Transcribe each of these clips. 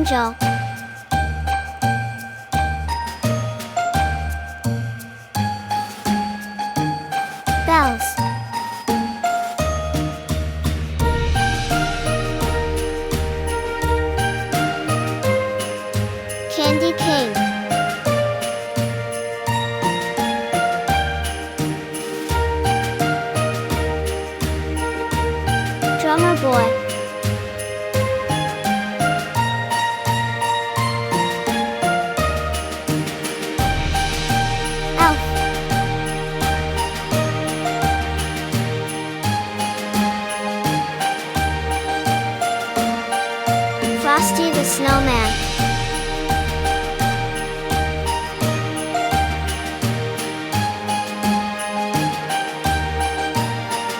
Angel. Bells. Candy cane. Drummer boy. Elf. Frosty the Snowman.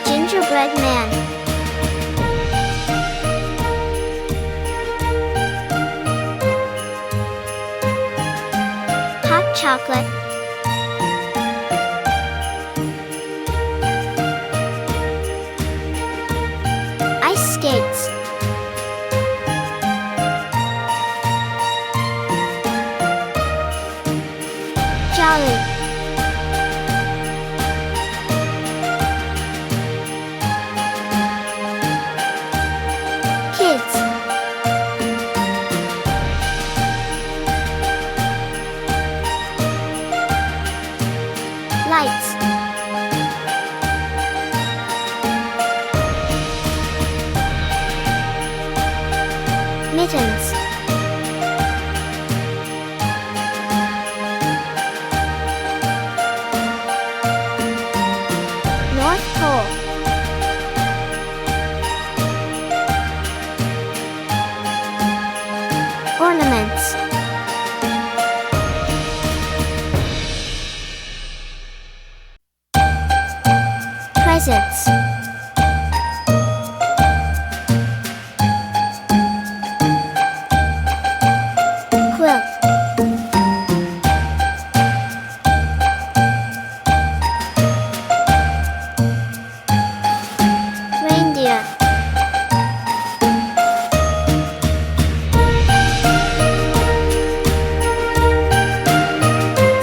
Gingerbread Man. Hot chocolate. Ice skates. Jolly. Kids. Lights. Mittens. North Pole. Ornaments. Presents. Quilt. Reindeer.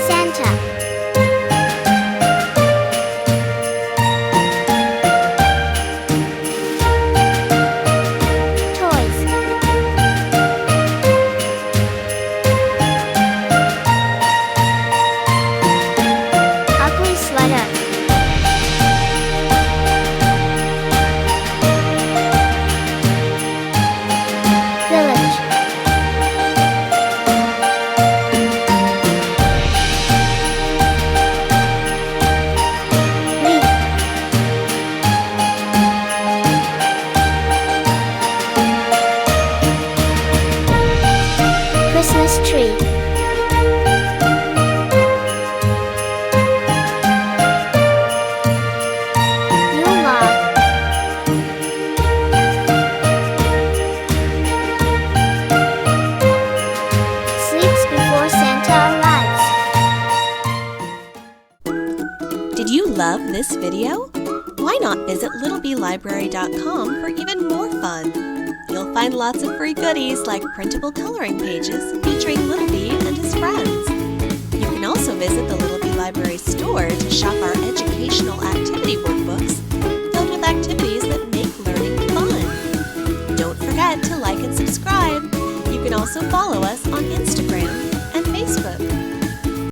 Santa. Toys. Ugly sweater. Village. Wreath. Christmas tree. Yule log. Sleeps before Santa arrives. Did you love this video? Why not visit littlebelibrary.com for even more fun? You'll find lots of free goodies like printable coloring pages featuring Little Bee and his friends. You can also visit the Little Bee Library store to shop our educational activity workbooks filled with activities that make learning fun. Don't forget to like and subscribe. You can also follow us on Instagram.